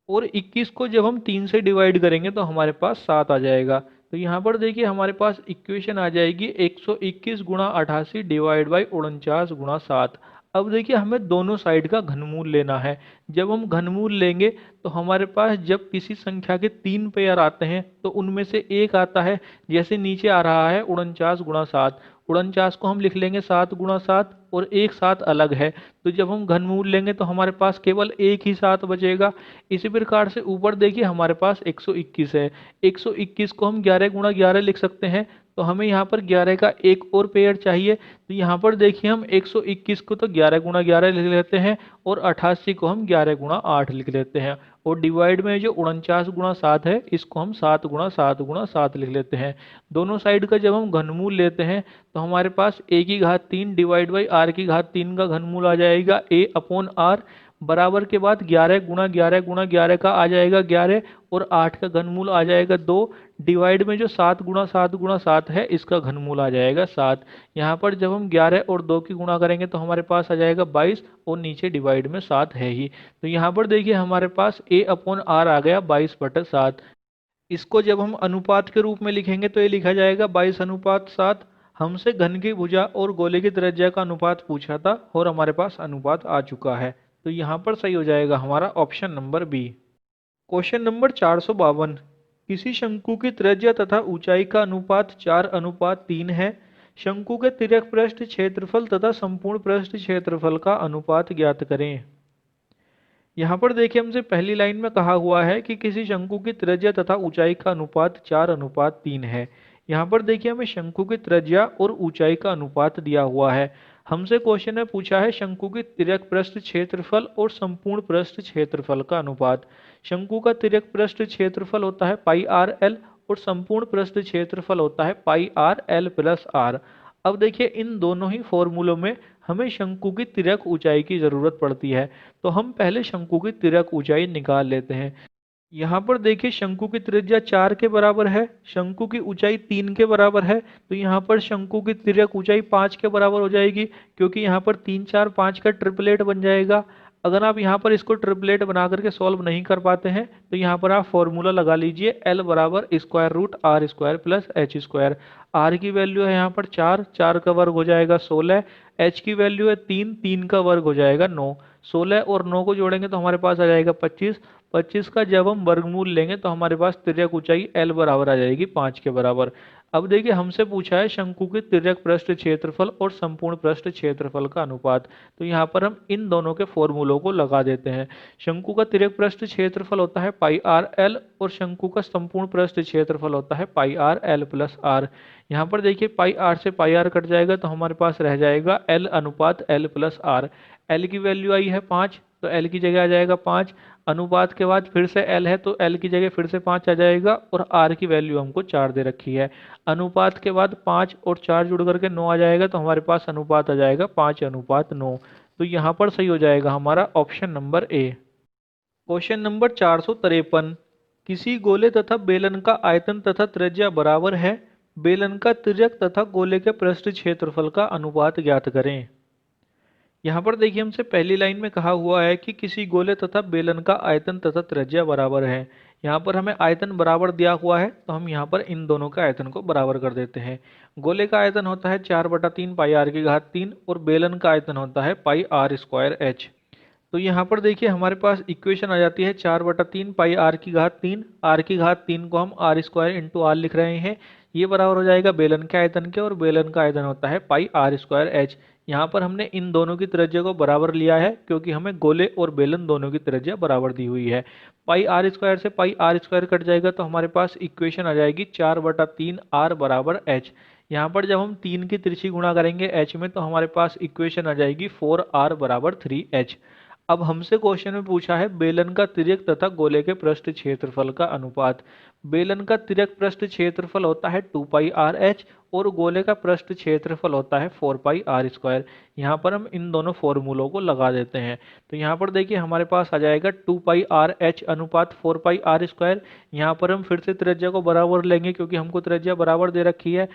और 21 को जब हम 3 से डिवाइड करेंगे तो हमारे पास 7 आ जाएगा। तो यहाँ पर देखिए हमारे पास इक्वेशन आ जाएगी 121 गुणा 88 डिवाइड बाई 49 गुणा 7। अब देखिए हमें दोनों साइड का घनमूल लेना है। जब हम घनमूल लेंगे तो हमारे पास जब किसी संख्या के 3 पेयर आते हैं तो उनमें से एक आता है, जैसे नीचे आ रहा है 49 गुणा 7। 49 को हम लिख लेंगे 7 गुणा 7, और एक 7 अलग है, तो जब हम घनमूल लेंगे तो हमारे पास केवल एक ही 7 बचेगा। इसी प्रकार से ऊपर देखिए हमारे पास 121 है, 121 को हम 11 गुणा 11 लिख सकते हैं, तो हमें यहाँ पर 11 का एक और पेयर चाहिए। तो यहाँ पर देखिए हम 121 को तो 11 गुणा 11 लिख लेते हैं, और 88 को हम 11 गुणा 8 लिख लेते हैं, और डिवाइड में जो 49 गुणा 7 है इसको हम 7 गुणा 7 गुणा 7 लिख लेते हैं। दोनों साइड का जब हम घनमूल लेते हैं तो हमारे पास a की घात 3 डिवाइड बाई आर की घात 3 का घनमूल आ जाएगा a/r, बराबर के बाद 11 गुणा 11 गुणा 11 का आ जाएगा 11, और 8 का घनमूल आ जाएगा 2, डिवाइड में जो 7 गुणा 7 गुणा 7 है इसका घनमूल आ जाएगा 7। यहाँ पर जब हम 11 और 2 की गुणा करेंगे तो हमारे पास आ जाएगा 22, और नीचे डिवाइड में 7 है ही, तो यहाँ पर देखिए हमारे पास a/r आ गया 22/7। इसको जब हम अनुपात के रूप में लिखेंगे तो ये लिखा जाएगा 22:7। हमसे घन की भुजा और गोले की त्रिज्या का अनुपात पूछा था और हमारे पास अनुपात आ चुका है, तो यहाँ पर सही हो जाएगा हमारा option number B. Question number 452। किसी शंकु की त्रिज्या तथा ऊंचाई का अनुपात 4:3 है। शंकु के तिर्यक पृष्ठ क्षेत्रफल तथा संपूर्ण पृष्ठ क्षेत्रफल का अनुपात ज्ञात करें। यहाँ पर देखिए हमसे पहली लाइन में कहा हुआ है कि किसी शंकु की त्रिज्या तथा ऊंचाई का अनुपात 4:3 है। यहाँ पर देखिए हमें शंकु की त्रिज्या और ऊंचाई का अनुपात दिया हुआ है। हमसे क्वेश्चन में पूछा है शंकु की तिर्यक पृष्ठ क्षेत्रफल और संपूर्ण पृष्ठ क्षेत्रफल का अनुपात। शंकु का तिर्यक पृष्ठ क्षेत्रफल होता है पाई आर एल, और संपूर्ण पृष्ठ क्षेत्रफल होता है पाई आर एल प्लस आर। अब देखिए इन दोनों ही फॉर्मूलों में हमें शंकु की तिर्यक ऊंचाई की जरूरत पड़ती है, तो हम पहले शंकु की तिर्यक ऊंचाई निकाल लेते हैं। यहाँ पर देखिए शंकु की त्रिज्या 4 के बराबर है, शंकु की ऊंचाई 3 के बराबर है, तो यहाँ पर शंकु की तिर्यक ऊंचाई 5 के बराबर हो जाएगी, क्योंकि यहाँ पर 3 4 5 का ट्रिपलेट बन जाएगा। अगर आप यहाँ पर इसको ट्रिपलेट बना करके सॉल्व नहीं कर पाते हैं तो यहाँ पर आप फॉर्मूला लगा लीजिए, L बराबर square root R square plus H square. R की वैल्यू है यहाँ पर 4, 4 का वर्ग हो जाएगा 16, एच की वैल्यू है 3, 3 का वर्ग हो जाएगा 9, 16 और 9 को जोड़ेंगे तो हमारे पास आ जाएगा 25, 25 का जब हम वर्गमूल लेंगे तो हमारे पास तिर्यक ऊंचाई L बराबर आ जाएगी 5 के बराबर। अब देखिए हमसे पूछा है शंकु के तिर्यक पृष्ठ क्षेत्रफल और संपूर्ण पृष्ठ क्षेत्रफल का अनुपात, तो यहाँ पर हम इन दोनों के फॉर्मूलों को लगा देते हैं। शंकु का तिर्यक पृष्ठ क्षेत्रफल होता है पाई आर एल और शंकु का संपूर्ण पृष्ठ क्षेत्रफल होता है पाई आर एल प्लस आर। यहाँ पर देखिए पाई आर से पाई आर कट जाएगा तो हमारे पास रह जाएगा एल अनुपात एल प्लस आर। एल की वैल्यू आई है 5, तो एल की जगह आ जाएगा 5, अनुपात के बाद फिर से एल है तो एल की जगह फिर से 5 आ जाएगा और आर की वैल्यू हमको 4 दे रखी है। अनुपात के बाद 5 और 4 जुड़ करके 9 आ जाएगा, तो हमारे पास अनुपात आ जाएगा 5:9। तो यहाँ पर सही हो जाएगा हमारा option number A. Question number 453, किसी गोले तथा बेलन का आयतन तथा त्रिज्या बराबर है, बेलन का तिर्यक तथा गोले के पृष्ठ क्षेत्रफल का अनुपात ज्ञात करें। यहाँ पर देखिए हमसे पहली लाइन में कहा हुआ है कि किसी गोले तथा बेलन का आयतन तथा त्रिज्या बराबर है। यहाँ पर हमें आयतन बराबर दिया हुआ है तो हम यहाँ पर इन दोनों के आयतन को बराबर कर देते हैं। गोले का आयतन होता है 4/3 पाई आर की घात 3 और बेलन का आयतन होता है पाई आर स्क्वायर एच। तो यहाँ पर देखिए हमारे पास इक्वेशन आ जाती है 4/3 पाई आर की घात 3, आर की घात 3 को हम आर स्क्वायर इंटू आर लिख रहे हैं, ये बराबर हो जाएगा बेलन के आयतन के, और बेलन का आयतन होता है पाई आर स्क्वायर एच। यहाँ पर हमने इन दोनों की त्रिज्या को बराबर लिया है क्योंकि हमें गोले और बेलन दोनों की त्रिज्या बराबर दी हुई है। पाई आर स्क्वायर से पाई आर स्क्वायर कट जाएगा तो हमारे पास इक्वेशन आ जाएगी 4/3 आर बराबर एच। यहाँ पर जब हम 3 की तिरछी गुणा करेंगे एच में तो हमारे पास इक्वेशन आ जाएगी 4r बराबर 3h। अब हमसे क्वेश्चन में पूछा है बेलन का तिर्यक तथा गोले के पृष्ठ क्षेत्रफल का अनुपात। बेलन का तिर्यक पृष्ठ क्षेत्रफल होता है 2 पाई आर एच और गोले का पृष्ठ क्षेत्रफल होता है 4 पाई आर स्क्वायर। यहाँ पर हम इन दोनों फॉर्मूलों को लगा देते हैं, तो यहाँ पर देखिए हमारे पास आ जाएगा 2 पाई आर एच अनुपात 4 पाई आर स्क्वायर। यहाँ पर हम फिर से त्रिज्या को बराबर लेंगे क्योंकि हमको त्रिज्या बराबर दे रखी है।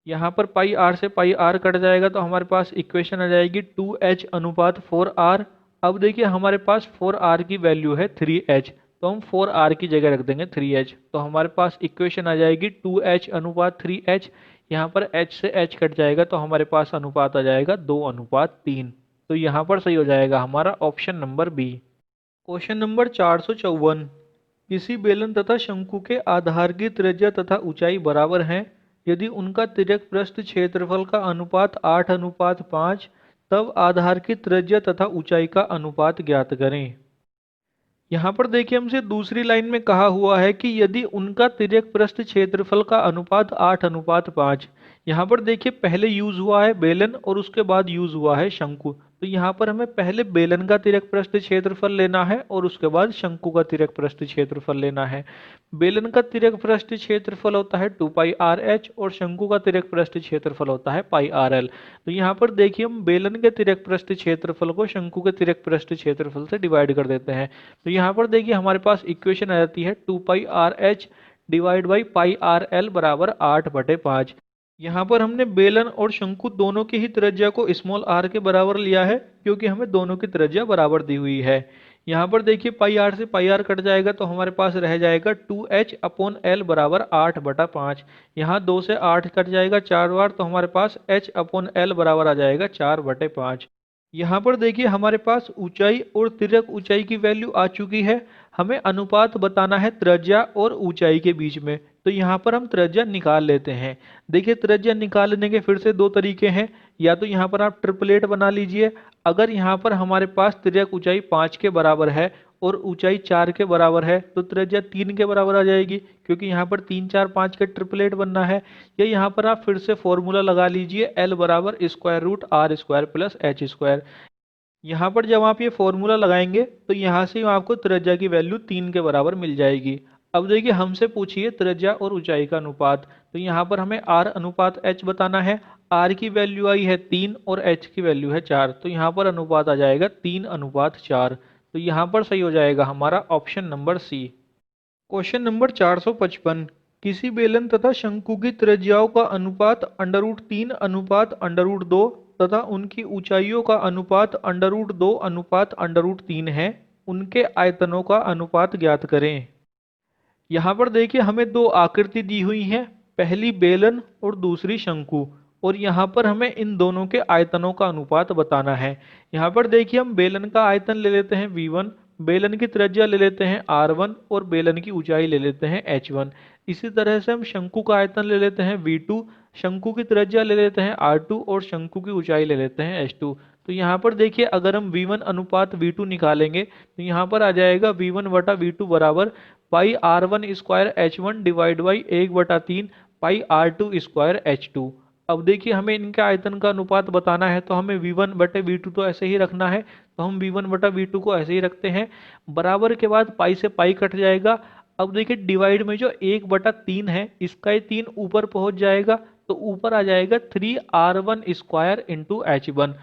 यहाँ पर पाई आर से पाई आर कट जाएगा तो हमारे पास इक्वेशन आ जाएगी 2h अनुपात 4r। अब देखिए हमारे पास 4r की वैल्यू है 3h, तो हम 4r की जगह रख देंगे 3h, तो हमारे पास इक्वेशन आ जाएगी 2h अनुपात 3h। यहाँ पर h से h कट जाएगा तो हमारे पास अनुपात आ जाएगा 2:3। तो यहाँ पर सही हो जाएगा हमारा option number B. Question number 454, किसी बेलन तथा शंकु के आधार की त्रिज्या तथा ऊंचाई बराबर हैं, यदि उनका तिर्यक पृष्ठ क्षेत्रफल का अनुपात 8:5, तब आधार की त्रिज्या तथा ऊंचाई का अनुपात ज्ञात करें। यहाँ पर देखिए हमसे दूसरी लाइन में कहा हुआ है कि यदि उनका तिर्यक पृष्ठ क्षेत्रफल का अनुपात 8:5। यहाँ पर देखिए पहले यूज हुआ है बेलन और उसके बाद यूज हुआ है शंकु, तो यहाँ पर हमें पहले बेलन का तिर्यक पृष्ठ क्षेत्रफल लेना है और उसके बाद शंकु का तिर्यक पृष्ठ क्षेत्रफल लेना है। बेलन का तिर्यक पृष्ठ क्षेत्रफल होता है 2 पाई आर एच और शंकु का तिर्यक पृष्ठ क्षेत्रफल होता है पाई आर एल। तो यहाँ पर देखिए हम बेलन के तिर्यक पृष्ठ क्षेत्रफल को शंकु के तिर्यक पृष्ठ क्षेत्रफल से डिवाइड कर देते हैं, तो यहाँ पर देखिए हमारे पास इक्वेशन आ जाती है 2 pi R H divide by pi R L बराबर 8/5। यहाँ पर हमने बेलन और शंकु दोनों की ही त्रिज्या को स्मॉल आर के बराबर लिया है क्योंकि हमें दोनों की त्रिज्या बराबर दी हुई है। यहाँ पर देखिए पाई आर से पाई आर कट जाएगा तो हमारे पास रह जाएगा 2h अपॉन एल बराबर 8/5। यहाँ 2 से 8 कट जाएगा 4 बार तो हमारे पास h अपॉन एल बराबर आ जाएगा 4/5। यहाँ पर देखिए हमारे पास ऊंचाई और तिर्यक ऊंचाई की वैल्यू आ चुकी है, हमें अनुपात बताना है त्रिज्या और ऊंचाई के बीच में, तो यहाँ पर हम त्रिज्या निकाल लेते हैं। देखिए त्रिज्या निकालने के फिर से दो तरीके हैं, या तो यहाँ पर आप ट्रिपलेट बना लीजिए। अगर यहाँ पर हमारे पास तिर्यक ऊंचाई 5 के बराबर है और ऊंचाई 4 के बराबर है तो त्रिज्या 3 के बराबर आ जाएगी क्योंकि यहाँ पर 3 4 5 का ट्रिपलेट बनना है। या यहाँ पर आप फिर से फॉर्मूला लगा लीजिए L बराबर square root R square plus H square. यहाँ पर जब आप ये फॉर्मूला लगाएंगे तो यहाँ से आपको त्रिज्या की वैल्यू 3 के बराबर मिल जाएगी। अब देखिए हमसे पूछिए त्रिज्या और ऊंचाई का अनुपात, तो यहाँ पर हमें r अनुपात h बताना है। r की वैल्यू आई है 3 और h की वैल्यू है 4, तो यहाँ पर अनुपात आ जाएगा 3:4। तो यहाँ पर सही हो जाएगा हमारा option number C. Question number 455। किसी बेलन तथा शंकु की त्रिज्याओं का अनुपात √3 अनुपात √2 तथा उनकी ऊंचाइयों का अनुपात √2 अनुपात √3 है। उनके आयतनों का अनुपात ज्ञात करें। यहाँ पर देखिए हमें दो आकृति दी हुई हैं, पहली बेलन और दूसरी शंकु। और यहाँ पर हमें इन दोनों के आयतनों का अनुपात बताना है। यहाँ पर देखिए हम बेलन का आयतन ले लेते हैं V1, बेलन की त्रिज्या ले लेते हैं R1 और बेलन की ऊंचाई ले लेते हैं H1। इसी तरह से हम शंकु का आयतन ले लेते हैं V2, शंकु की त्रिज्या ले लेते हैं R2 और शंकु की ऊंचाई ले लेते हैं H2। तो यहाँ पर देखिए अगर हम V1 अनुपात V2 निकालेंगे तो यहाँ पर आ जाएगा V1 बटा V2 बराबर पाई R1 square H1 divide by 1/3 pi R2 square H2। अब देखिए हमें इनके आयतन का अनुपात बताना है तो हमें V1 बटे V2 तो ऐसे ही रखना है, तो हम V1 बटा V2 को ऐसे ही रखते हैं। बराबर के बाद पाई से पाई कट जाएगा। अब देखिए डिवाइड में जो 1/3 है इसका ये 3 ऊपर पहुंच जाएगा, तो ऊपर आ जाएगा 3R1 स्क्वायर इंटू H1।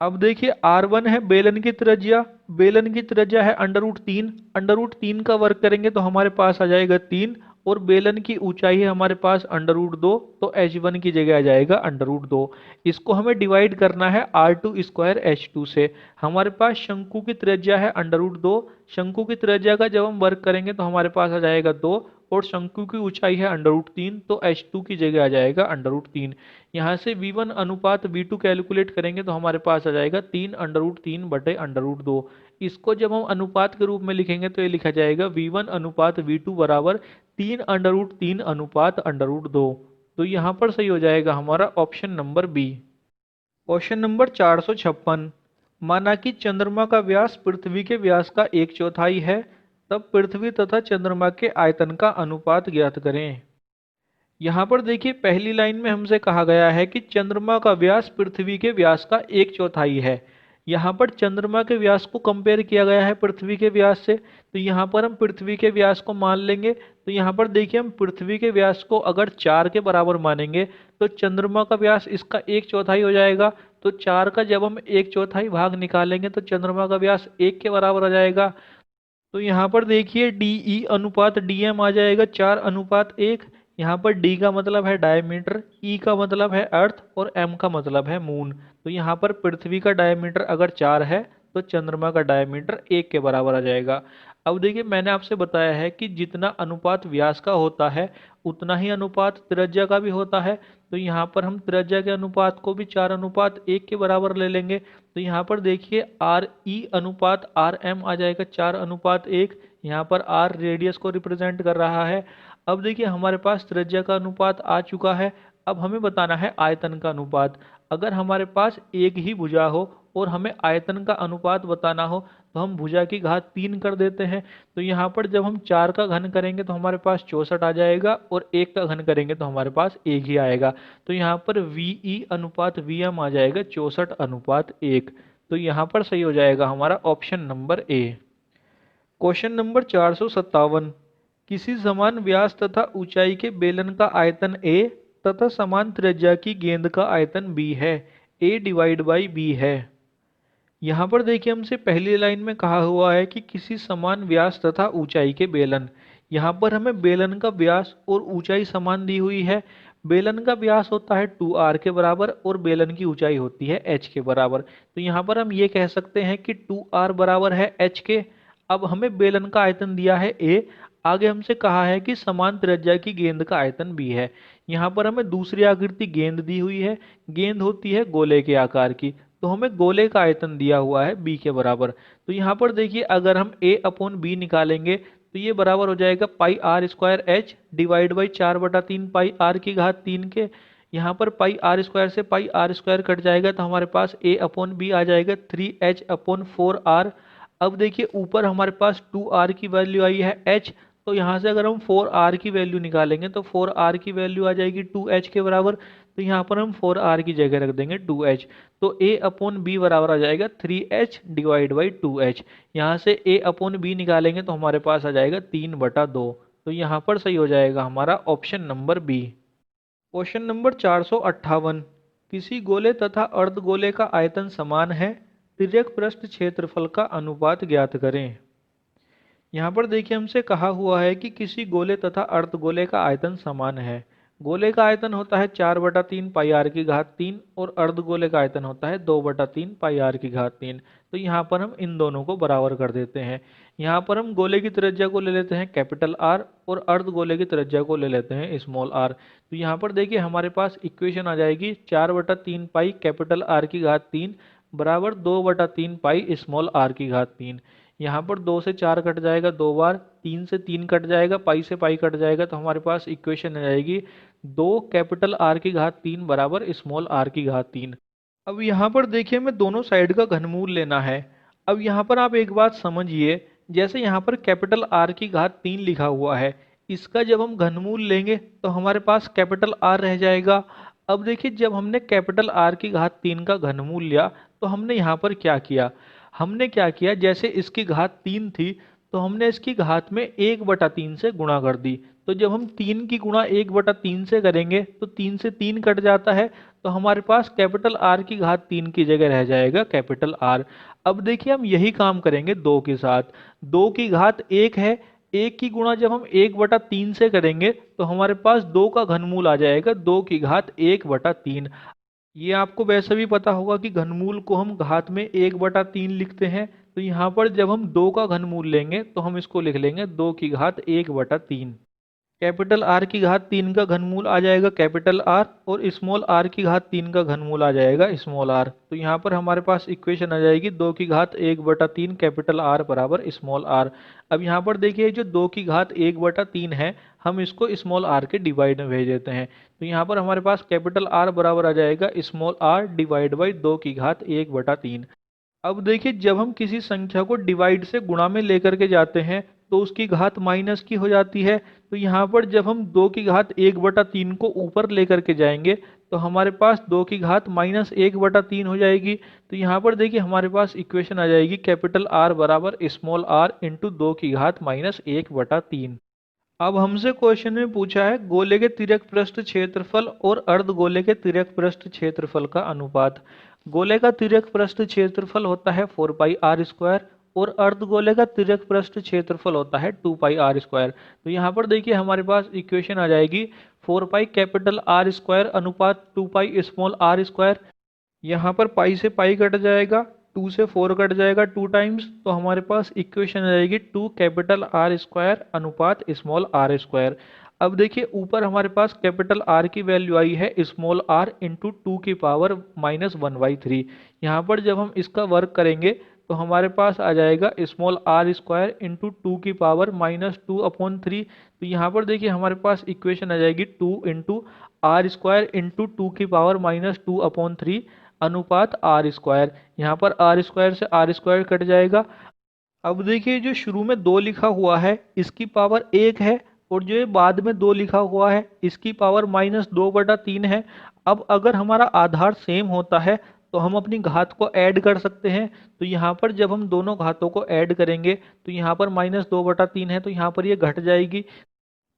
अब देखिए R1 है बेलन की त्रिज्या, बेलन की त्रिज्या है √3, √3 का वर्ग करेंगे तो हमारे पास आ जाएगा 3। और बेलन की ऊंचाई है हमारे पास √2, तो H1 की जगह आ जाएगा √2। इसको हमें डिवाइड करना है R2 स्क्वायर H2 से। हमारे पास शंकु की त्रिज्या है √2, शंकु की त्रिज्या का जब हम वर्ग करेंगे तो हमारे पास आ जाएगा 2। और शंकु की ऊंचाई है √3, तो H2 की जगह आ जाएगा √3। यहाँ से V1 अनुपात V2 कैलकुलेट करेंगे तो हमारे पास आ जाएगा 3 बटे √2। इसको जब हम अनुपात के रूप में लिखेंगे तो ये लिखा जाएगा V1 अनुपात V2 बराबर 3 अनुपात √2। तो यहाँ पर सही हो जाएगा हमारा option number B. Question number 456। माना कि चंद्रमा का व्यास पृथ्वी के व्यास का 1/4 है, तब पृथ्वी तथा चंद्रमा के आयतन का अनुपात ज्ञात करें। यहाँ पर देखिए पहली लाइन में हमसे कहा गया है कि चंद्रमा का व्यास पृथ्वी के व्यास का 1/4 है। यहाँ पर चंद्रमा के व्यास को कंपेयर किया गया है पृथ्वी के व्यास से, तो यहाँ पर हम पृथ्वी के व्यास को मान लेंगे। तो यहाँ पर देखिए हम पृथ्वी के व्यास को अगर 4 के बराबर मानेंगे तो चंद्रमा का व्यास इसका 1/4 हो जाएगा। तो 4 का जब हम 1/4 भाग निकालेंगे तो चंद्रमा का व्यास 1 के बराबर आ जाएगा। तो यहाँ पर देखिए DE अनुपात DM आ जाएगा 4:1। यहाँ पर D का मतलब है डायमीटर, E का मतलब है अर्थ और M का मतलब है मून। तो यहाँ पर पृथ्वी का डायमीटर अगर 4 है तो चंद्रमा का डायमीटर 1 के बराबर आ जाएगा। अब देखिए मैंने आपसे बताया है कि जितना अनुपात व्यास का होता है उतना ही अनुपात त्रिज्या का भी होता है। तो यहाँ पर हम त्रिज्या के अनुपात को भी 4:1 के बराबर ले लेंगे। तो यहाँ पर देखिए RE अनुपात RM आ जाएगा 4:1। यहाँ पर R रेडियस को रिप्रेजेंट कर रहा है। अब देखिए हमारे पास त्रिज्या का अनुपात आ चुका है। अब हमें बताना है आयतन का अनुपात। अगर हमारे पास एक ही भुजा हो और हमें आयतन का अनुपात बताना हो तो हम भुजा की घात 3 कर देते हैं। तो यहाँ पर जब हम 4 का घन करेंगे तो हमारे पास 64 आ जाएगा और 1 का घन करेंगे तो हमारे पास 1 ही आएगा। तो यहाँ पर VE अनुपात VM आ जाएगा 64:1। तो यहाँ पर सही हो जाएगा हमारा option number A. Question number 457। किसी समान व्यास तथा ऊंचाई के बेलन का आयतन A तथा समान त्रिज्या की गेंद का आयतन B है। A डिवाइड बाई B है। यहाँ पर देखिए हमसे पहली लाइन में कहा हुआ है कि किसी समान व्यास तथा ऊंचाई के बेलन। यहाँ पर हमें बेलन का व्यास और ऊंचाई समान दी हुई है। बेलन का व्यास होता है 2R के बराबर और बेलन की ऊंचाई होती है H के बराबर। तो यहाँ पर हम ये कह सकते हैं कि 2R बराबर है H के। अब हमें बेलन का आयतन दिया है A, आगे हमसे कहा है कि समान त्रिज्या की गेंद का आयतन B है। यहाँ पर हमें दूसरी आकृति गेंद दी हुई है। गेंद होती है गोले के आकार की, तो हमें गोले का आयतन दिया हुआ है B के बराबर। तो यहाँ पर देखिए अगर हम A/B निकालेंगे तो ये बराबर हो जाएगा पाई R square H divide by 4/3 pi R की घात 3 के। यहाँ पर पाई R स्क्वायर से पाई R स्क्वायर कट जाएगा तो हमारे पास A/B आ जाएगा 3H/4R। अब देखिए ऊपर हमारे पास 2R की वैल्यू आई है H, तो यहाँ से अगर हम 4R की वैल्यू निकालेंगे तो 4R की वैल्यू आ जाएगी 2H के बराबर। तो यहाँ पर हम 4R की जगह रख देंगे 2H। तो A/B बराबर आ जाएगा 3H डिवाइड बाई 2H। यहाँ से A/B निकालेंगे तो हमारे पास आ जाएगा 3/2। तो यहाँ पर सही हो जाएगा हमारा option number B. Question number 458। किसी गोले तथा अर्धगोले का आयतन समान है, तिर्यक पृष्ठ क्षेत्रफल का अनुपात ज्ञात करें। यहाँ पर देखिए हमसे कहा हुआ है कि किसी गोले तथा अर्धगोले का आयतन समान है। गोले का आयतन होता है 4/3 पाई आर की घात 3 और अर्धगोले का आयतन होता है 2/3 पाई आर की घात 3। तो यहाँ पर हम इन दोनों को बराबर कर देते हैं। यहाँ पर हम गोले की त्रिज्या को ले लेते हैं कैपिटल आर और अर्धगोले की त्रिज्या को ले लेते हैं स्मॉल आर। तो यहाँ पर देखिए हमारे पास इक्वेशन आ जाएगी 4/3 पाई कैपिटल आर की घात 3 बराबर 2/3 पाई स्मॉल आर की घात 3। यहाँ पर 2 से 4 कट जाएगा 2 बार, 3 से 3 कट जाएगा, पाई से पाई कट जाएगा, तो हमारे पास इक्वेशन आ जाएगी 2 कैपिटल आर की घात 3 बराबर स्मॉल आर की घात 3। अब यहाँ पर देखिए हमें दोनों साइड का घनमूल लेना है। अब यहाँ पर आप एक बात समझिए, जैसे यहाँ पर कैपिटल आर की घात 3 लिखा हुआ है, इसका जब हम घनमूल लेंगे तो हमारे पास कैपिटल आर रह जाएगा। अब देखिए जब हमने कैपिटल आर की घात 3 का घनमूल लिया तो हमने यहाँ पर क्या किया, जैसे इसकी घात 3 थी तो हमने इसकी घात में 1/3 से गुणा कर दी। तो जब हम 3 की गुणा 1/3 से करेंगे तो 3 से 3 कट जाता है, तो हमारे पास कैपिटल आर की घात 3 की जगह रह जाएगा कैपिटल आर। अब देखिए हम यही काम करेंगे 2 के साथ। 2 की घात 1 है, 1 की गुणा जब हम 1/3 से करेंगे तो हमारे पास 2 का घनमूल आ जाएगा 2 की घात 1/3। ये आपको वैसे भी पता होगा कि घनमूल को हम घात में 1/3 लिखते हैं। तो यहाँ पर जब हम 2 का घनमूल लेंगे तो हम इसको लिख लेंगे 2 की घात 1/3। कैपिटल आर की घात 3 का घनमूल आ जाएगा कैपिटल आर और स्मॉल आर की घात 3 का घनमूल आ जाएगा स्मॉल आर। तो यहाँ पर हमारे पास इक्वेशन आ जाएगी 2 की घात 1/3 कैपिटल आर बराबर स्मॉल आर। अब यहाँ पर देखिए जो 2 की घात 1/3 है, हम इसको स्मॉल आर के डिवाइड में भेज देते हैं। तो यहाँ पर हमारे पास कैपिटल आर बराबर आ जाएगा स्मॉल आर डिवाइड बाई 2 की घात 1/3। अब देखिए जब हम किसी संख्या को डिवाइड से गुणा में लेकर के जाते हैं तो उसकी घात माइनस की हो जाती है। तो यहाँ पर जब हम 2 की घात 1/3 को ऊपर लेकर के जाएंगे तो हमारे पास 2 की घात -1/3 हो जाएगी। तो यहाँ पर देखिए हमारे पास इक्वेशन आ जाएगी कैपिटल आर बराबर स्मॉल आर इंटू 2 की घात -1/3। अब हमसे क्वेश्चन में पूछा है गोले के तिर्यक पृष्ठ क्षेत्रफल और अर्धगोले के तिर्यक पृष्ठ क्षेत्रफल का अनुपात। गोले का तिर्यक पृष्ठ क्षेत्रफल होता है 4πr² और अर्धगोले का तिर्यक पृष्ठ क्षेत्रफल होता है 2πr²। तो यहाँ पर देखिए हमारे पास इक्वेशन आ जाएगी 4π कैपिटल आर स्क्वायर अनुपात 2π स्मॉल आर स्क्वायर। यहाँ पर पाई से पाई कट जाएगा, 2 से 4 कट जाएगा 2 टाइम्स, तो हमारे पास इक्वेशन आ जाएगी 2 कैपिटल आर स्क्वायर अनुपात स्मॉल आर स्क्वायर। अब देखिए ऊपर हमारे पास कैपिटल आर की वैल्यू आई है स्मॉल आर इंटू 2 की पावर -1/3। यहाँ पर जब हम इसका वर्क करेंगे तो हमारे पास आ जाएगा स्मॉल आर स्क्वायर इंटू 2 की पावर -2/3। तो यहाँ पर देखिए हमारे पास इक्वेशन आ जाएगी 2 इंटू आर स्क्वायर इंटू 2 की पावर -2/3 अनुपात आर स्क्वायर। यहाँ पर आर स्क्वायर से आर स्क्वायर कट जाएगा। अब देखिए जो शुरू में 2 लिखा हुआ है इसकी पावर 1 है और जो ये बाद में 2 लिखा हुआ है इसकी पावर -2/3 है। अब अगर हमारा आधार सेम होता है तो हम अपनी घात को ऐड कर सकते हैं। तो यहाँ पर जब हम दोनों घातों को ऐड करेंगे तो यहाँ पर -2/3 है तो यहाँ पर ये घट जाएगी।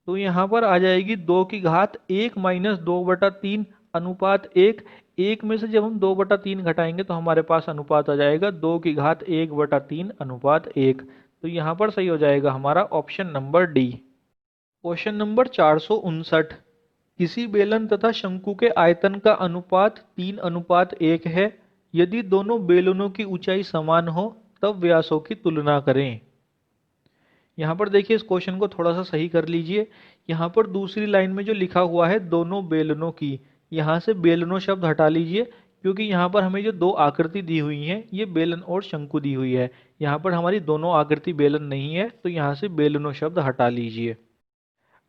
तो यहाँ पर आ जाएगी 2 की घात 1 -2/3 अनुपात 1। 1 में से जब हम 2/3 घटाएंगे तो हमारे पास अनुपात आ जाएगा 2 की घात 1/3 अनुपात 1। तो यहाँ पर सही हो जाएगा हमारा option number D. Question number 459। किसी बेलन तथा शंकु के आयतन का अनुपात 3:1 है। यदि दोनों बेलनों की ऊंचाई समान हो तब व्यासों की तुलना करें। यहाँ पर देखिए इस क्वेश्चन को थोड़ा सा सही कर लीजिए। यहाँ पर दूसरी लाइन में जो लिखा हुआ है दोनों बेलनों की, यहाँ से बेलनों शब्द हटा लीजिए क्योंकि यहाँ पर हमें जो 2 आकृति दी हुई हैं ये बेलन और शंकु दी हुई है। यहाँ पर हमारी दोनों आकृति बेलन नहीं है तो यहाँ से बेलनों शब्द हटा लीजिए।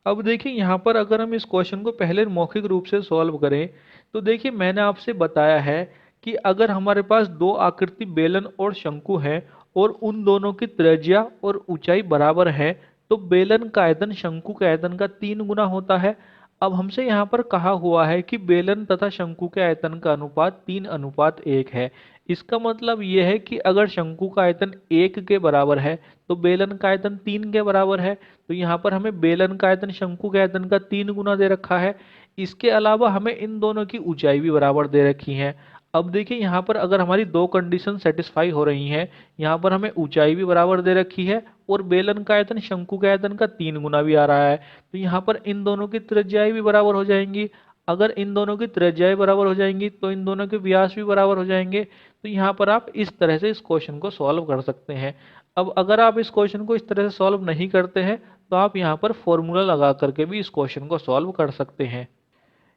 अब देखिए यहाँ पर अगर हम इस क्वेश्चन को पहले मौखिक रूप से सॉल्व करें तो देखिए मैंने आपसे बताया है कि अगर हमारे पास 2 आकृति बेलन और शंकु है और उन दोनों की त्रिज्या और ऊंचाई बराबर है तो बेलन का आयतन शंकु के आयतन का 3 गुना होता है। अब हमसे यहाँ पर कहा हुआ है कि बेलन तथा शंकु के आयतन का अनुपात 3:1 है। इसका मतलब यह है कि अगर शंकु का आयतन 1 के बराबर है तो बेलन का आयतन 3 के बराबर है। तो यहाँ पर हमें बेलन का आयतन शंकु के आयतन का 3 गुना दे रखा है। इसके अलावा हमें इन दोनों की ऊंचाई भी बराबर दे रखी है। अब देखिए यहाँ पर अगर हमारी दो कंडीशन सेटिस्फाई हो रही हैं, यहाँ पर हमें ऊंचाई भी बराबर दे रखी है और बेलन का आयतन शंकु के आयतन का 3 गुना भी आ रहा है, तो यहाँ पर इन दोनों की त्रिज्याएं भी बराबर हो जाएंगी। अगर इन दोनों की त्रिज्याएं बराबर हो जाएंगी तो इन दोनों के व्यास भी बराबर हो जाएंगे। तो यहाँ पर आप इस तरह से इस क्वेश्चन को सॉल्व कर सकते हैं। अब अगर आप इस क्वेश्चन को इस तरह से सॉल्व नहीं करते हैं तो आप यहाँ पर फॉर्मूला लगा करके भी इस क्वेश्चन को सॉल्व कर सकते हैं।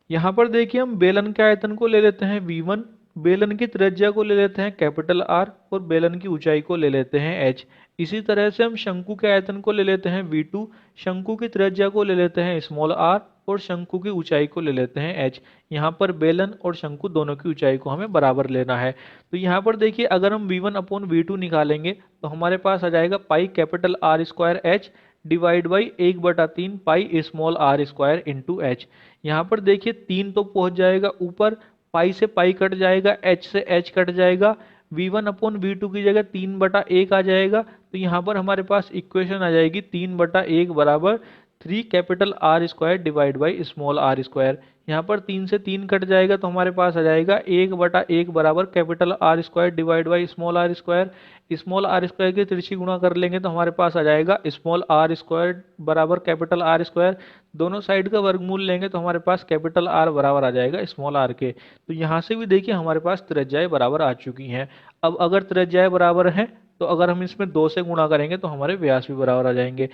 यहाँ पर देखिए हम बेलन के आयतन को ले लेते हैं V1, बेलन की त्रिज्या को ले लेते हैं कैपिटल R और बेलन की ऊंचाई को ले लेते हैं h। इसी तरह से हम शंकु के आयतन को ले लेते हैं V2, शंकु की त्रिज्या को ले लेते हैं स्मॉल r और शंकु की ऊंचाई को ले लेते हैं h। यहाँ पर बेलन और शंकु दोनों की ऊंचाई को हमें बराबर लेना है। तो यहाँ पर देखिए अगर हम V1 अपॉन V2 निकालेंगे तो हमारे पास आ जाएगा pi capital R square h divide by 1/3 pi small r square into h। यहाँ पर देखिए 3 तो पहुंच जाएगा ऊपर, पाई से पाई कट जाएगा, h से h कट जाएगा, V1 अपॉन V2 की जगह 3/1 आ जाएगा। तो यहाँ पर हमारे पास इक्वेशन आ जाएगी 3/1 बराबर 3 capital R square divide by small r square. यहाँ पर 3 से 3 कट जाएगा तो हमारे पास आ जाएगा 1/1 बराबर capital R square divide by small r square. Small r square की तिरछी गुणा कर लेंगे तो हमारे पास आ जाएगा स्मॉल r स्क्वायर बराबर कैपिटल R स्क्वायर। दोनों साइड का वर्गमूल लेंगे तो हमारे पास कैपिटल R बराबर आ जाएगा स्मॉल r के। तो यहाँ से भी देखिए हमारे पास त्रिज्याएं बराबर आ चुकी हैं। अब अगर त्रिज्याएं बराबर हैं तो अगर हम इसमें 2 से गुणा करेंगे तो हमारे व्यास भी बराबर आ जाएंगे।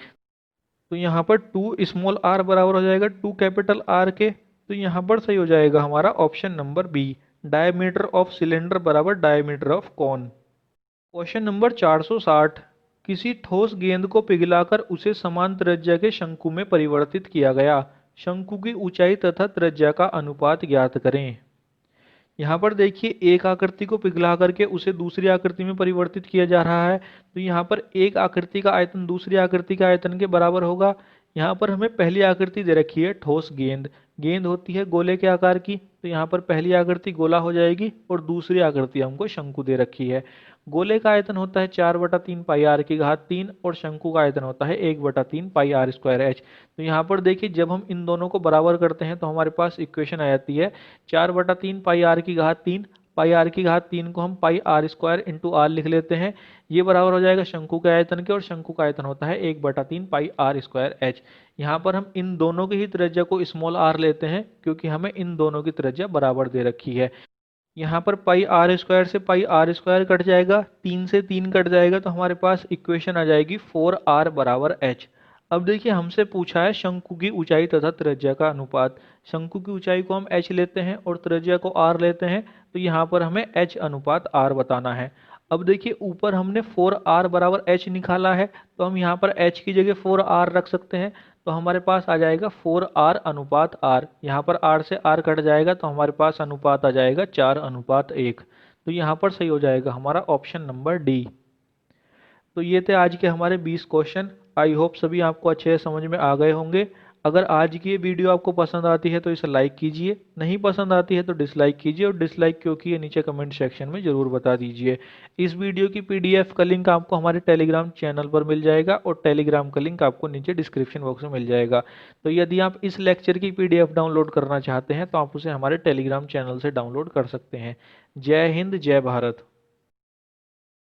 तो यहाँ पर 2 स्मॉल r बराबर हो जाएगा 2 कैपिटल R के। तो यहाँ पर सही हो जाएगा हमारा option number B, diameter of cylinder बराबर diameter of cone. Question number 460, किसी ठोस गेंद को पिघलाकर उसे समान त्रिज्या के शंकु में परिवर्तित किया गया, शंकु की ऊंचाई तथा त्रिज्या का अनुपात ज्ञात करें। यहाँ पर देखिए एक आकृति को पिघला करके उसे दूसरी आकृति में परिवर्तित किया जा रहा है। तो यहाँ पर एक आकृति का आयतन दूसरी आकृति के आयतन के बराबर होगा। यहाँ पर हमें पहली आकृति दे रखी है ठोस गेंद, गेंद होती है गोले के आकार की, तो यहाँ पर पहली आकृति गोला हो जाएगी और दूसरी आकृति हमको शंकु दे रखी है। गोले का आयतन होता है 4/3 पाई r की घात 3 और शंकु का आयतन होता है 1/3 पाई r स्क्वायर h। तो यहाँ पर देखिए जब हम इन दोनों को बराबर करते हैं तो हमारे पास इक्वेशन आ जाती है 4/3 पाई r की घात 3, पाई r की घात 3 को हम पाई r स्क्वायर इंटू r लिख लेते हैं। ये बराबर हो जाएगा शंकु के आयतन के और शंकु का आयतन होता है 1/3 पाई r स्क्वायर h। यहाँ पर हम इन दोनों की ही त्रिज्या को स्मॉल r लेते हैं क्योंकि हमें इन दोनों की त्रिज्या बराबर दे रखी है। यहाँ पर पाई r स्क्वायर से पाई r स्क्वायर कट जाएगा, 3 से 3 कट जाएगा तो हमारे पास इक्वेशन आ जाएगी 4r बराबर h। अब देखिए हमसे पूछा है शंकु की ऊंचाई तथा त्रिज्या का अनुपात। शंकु की ऊंचाई को हम h लेते हैं और त्रिज्या को r लेते हैं, तो यहाँ पर हमें h अनुपात r बताना है। अब देखिए ऊपर हमने 4r बराबर h निकाला है तो हम यहाँ पर h की जगह 4r रख सकते हैं। तो हमारे पास आ जाएगा 4r अनुपात r, यहाँ पर r से r कट जाएगा तो हमारे पास अनुपात आ जाएगा 4:1। तो यहाँ पर सही हो जाएगा हमारा ऑप्शन नंबर डी। तो ये थे आज के हमारे 20 क्वेश्चन। आई होप सभी आपको अच्छे से समझ में आ गए होंगे। अगर आज की ये वीडियो आपको पसंद आती है तो इसे लाइक कीजिए, नहीं पसंद आती है तो डिसलाइक कीजिए और डिसलाइक क्यों किए नीचे कमेंट सेक्शन में ज़रूर बता दीजिए। इस वीडियो की पीडीएफ का लिंक आपको हमारे टेलीग्राम चैनल पर मिल जाएगा और टेलीग्राम का लिंक आपको नीचे डिस्क्रिप्शन बॉक्स में मिल जाएगा। तो यदि आप इस लेक्चर की पीडीएफ डाउनलोड करना चाहते हैं तो आप उसे हमारे टेलीग्राम चैनल से डाउनलोड कर सकते हैं। जय हिंद, जय भारत।